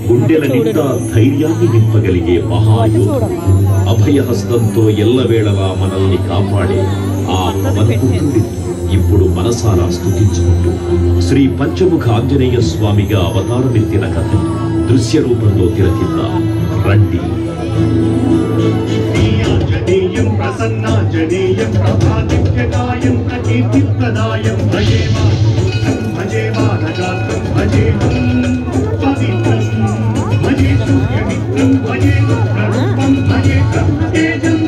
గుండెల నిండా ధైర్యాన్ని నింపగలిగే మహాయోధుడు, అభయహస్తంతో ఎల్లవేళలా మనల్ని కాపాడే ఆ పవనపుత్రుడిని ఇప్పుడు మనసారా స్తుతించుకుంటూ శ్రీ పంచముఖ ఆంజనేయ స్వామిగా అవతారమెత్తిన కథ దృశ్య రూపంలో తిలకిద్దాం రండి. ఆంజనేయం ప్రసన్నాంజనేయం ప్రభాదివ్యకాయం ప్రకీర్తిప్రదాయం భజే భజే బాలగాత్రం భజే పవిత్రం భజే సూర్యమిత్రం భజే రుద్రరూపం భజే బ్రహ్మతేజం.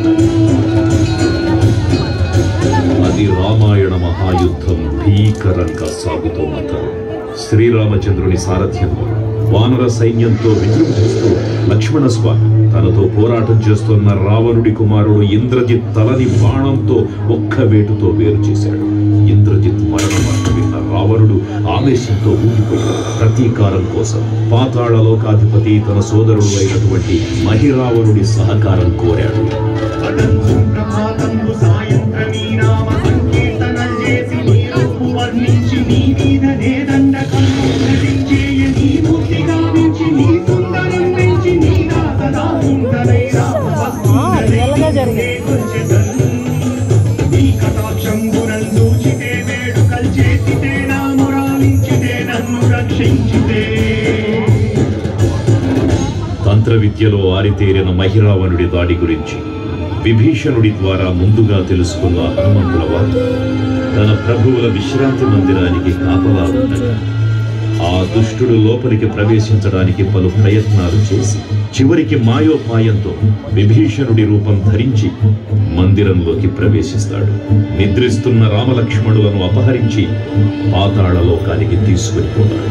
అది రామాయణ మహాయుద్ధం భీకరంగా సాగుతోన్న తరుణం. శ్రీరామచంద్రుని సారథ్యంలో వానర సైన్యంతో విజృంభిస్తూ లక్ష్మణస్వామి తనతో పోరాటం చేస్తున్న రావణుడి కుమారుడు ఇంద్రజిత్ తలని బాణంతో ఒక్క వేటుతో వేరు చేశాడు. ఇంద్రజిత్ మరణవార్త విన్న రావణుడు ఆవేశంతో ఊగిపోయాడు. ప్రతీకారం కోసం పాతాళ లోకాధిపతి తన సోదరుడు అయినటువంటి మహిరావణుడి సహకారం కోరాడు. తంత్ర విద్యలో ఆరితేరిన మహిరావణుడి దాడి గురించి విభీషణుడి ద్వారా ముందుగా తెలుసుకున్న హనుమంతుల వారు తన ప్రభువుల విశ్రాంతి మందిరానికి కాపలా ఉండగా ఆ దుష్టుడు లోపలికి ప్రవేశించడానికి పలు ప్రయత్నాలు చేసి చివరికి మాయోపాయంతో విభీషణుడి రూపం ధరించి మందిరంలోకి ప్రవేశిస్తాడు. నిద్రిస్తున్న రామలక్ష్మణులను అపహరించి పాతాళ లోకానికి తీసుకుని పోతాడు.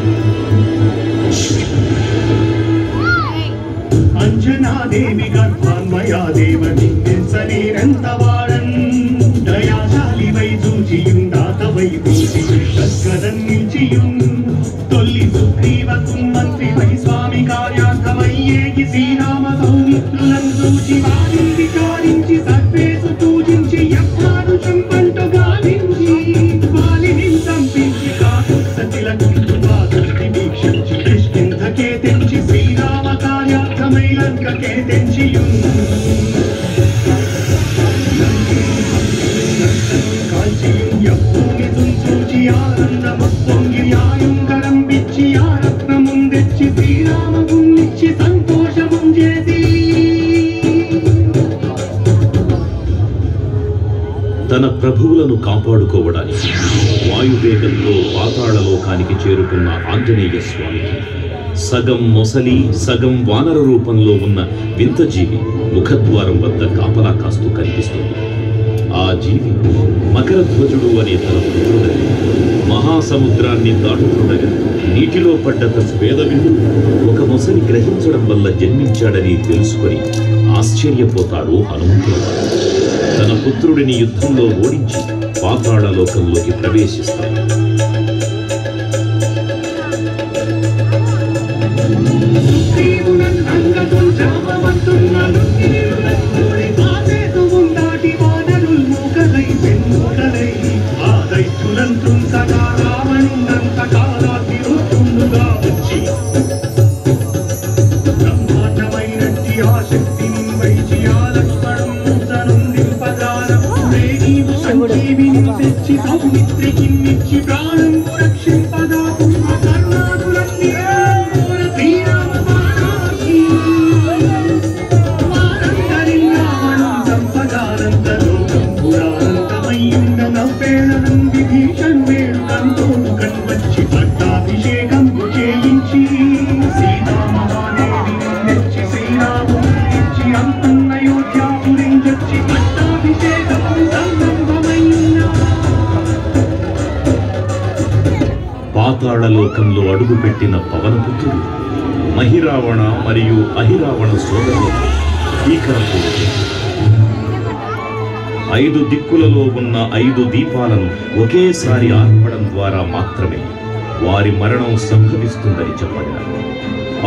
అంజనాదేవి గర్భాన్మయా దేవని నింసనేరంతవాడన్ దయాశాలి వై చూచియుండాత వై పూసి కస్కదన్ నిల్చియుం తొల్లి సుగ్రీవకు మంత్రి వై స్వామి కార్యార్థమయ్యేకి శ్రీరామ సౌమిత్రులను చూచి వారిని విచారించి సర్వేసు పూజించి యజ్ఞాను చంపంటు గాలించి వాలిని సంపించి కాదు సతిలకు దృష్టి వీక్షించి కిష్కింధకే తెంచి శ్రీరామ కార్యార్థమై లంకకే తెంచియుం కాల్చియుం యప్పూని తుంచూచి ఆనందమప్పొంగి ఆయుంగరం విచ్చి ఆరత్నముం తెచ్చి శ్రీరామగున్నిచ్చి సంతోషముం చేసి తన ప్రభువులను కాపాడుకోవడానికి వాయువేగంతో పాతాళ లోకానికి చేరుకున్న ఆంజనేయ స్వామికి సగం మొసలి సగం వానర రూపంలో ఉన్న వింత జీవి ముఖద్వారం వద్ద కాపలా కాస్తూ కనిపిస్తుంది. ఆ జీవి మకరధ్వజుడు అనే తన పుత్రుడని మహాసముద్రాన్ని దాటుతుండగా నీటిలో పడ్డ స్వేదవిందు ఒక మొసలి గ్రహించడం వల్ల జన్మించాడని తెలుసుకొని ఆశ్చర్యపోతాడు హనుమంతుల వారు. తన పుత్రుడిని యుద్ధంలో ఓడించి పాతాళ లోకంలోకి ప్రవేశిస్తాడు. పాతాళలోకంలో అడుగుపెట్టిన పవనపుత్రుడు మహిరావణ మరియు అహిరావణ సోదరులకు భీకరపూర్తి 5 దిక్కులలో ఉన్న 5 దీపాలను ఒకేసారి ఆర్పడం ద్వారా మాత్రమే వారి మరణం సంభవిస్తుందని చెప్పారు.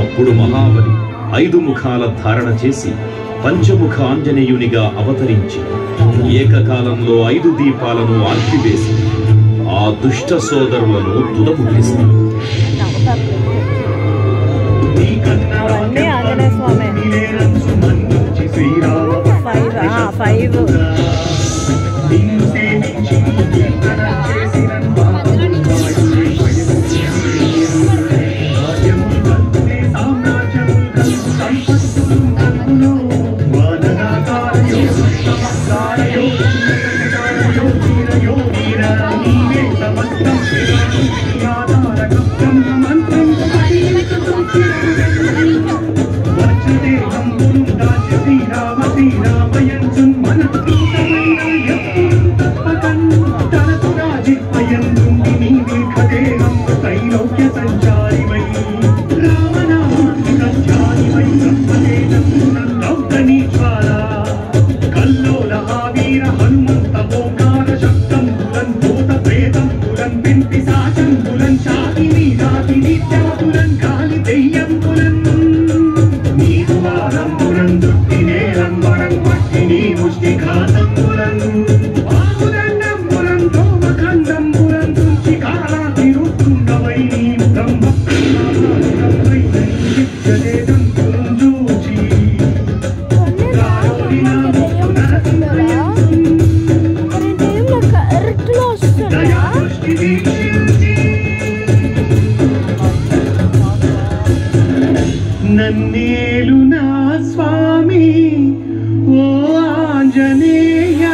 అప్పుడు మహాబలి 5 ముఖాల ధారణ చేసి పంచముఖ ఆంజనేయునిగా అవతరించి ఏకకాలంలో 5 దీపాలను ఆర్పివేసి ఆ దుష్ట సోదరులను తుదముట్టిస్తారు. నన్నేలు నా స్వామి ఓ ఆంజనేయ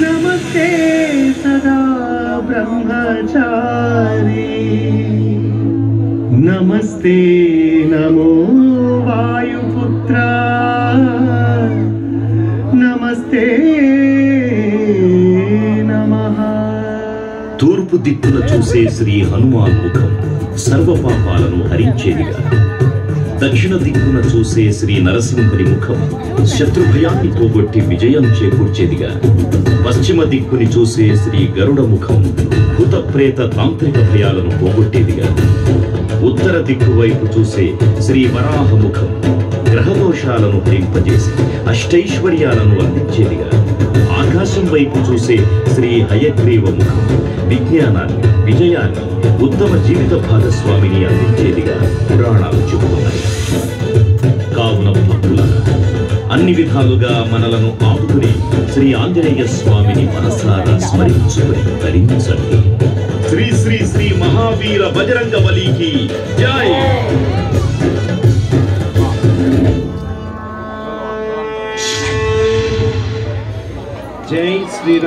నమస్తే సదా బ్రహ్మచారి నమస్తే నమో వాయుపుత్ర నమస్తే నమః. తూర్పు దిక్కున చూసే శ్రీ హనుమాన్ ముఖం సర్వ పాపాలను హరించేదిగా, దక్షిణ దిక్కున చూసే శ్రీ నరసింహుని ముఖం శత్రుభయాన్ని పోగొట్టి విజయం చేకూర్చేదిగా, పశ్చిమ దిక్కుని చూసే శ్రీ గరుడ ముఖం భూత ప్రేత తాంత్రిక భయాలను పోగొట్టేదిగా, ఉత్తర దిక్కు వైపు చూసే శ్రీ వరాహ ముఖం గ్రహదోషాలను హరింపజేసి అష్టైశ్వర్యాలను అందించేదిగా, ఆకాశం వైపు చూసే శ్రీ హయగ్రీవ ముఖం విజ్ఞానాన్ని, విజయాన్ని, ఉత్తమ జీవిత భాగస్వామిని అందించేదిగా పురాణాలు చెబుతున్నాయి. కావున భక్తులారా, అన్ని విధాలుగా మనలను ఆపుకుని శ్రీ ఆంజనేయ స్వామిని మనసారా స్మరించుకుని ధరించండి. శ్రీ శ్రీ శ్రీ మహావీర బజరంగ బలికి జై.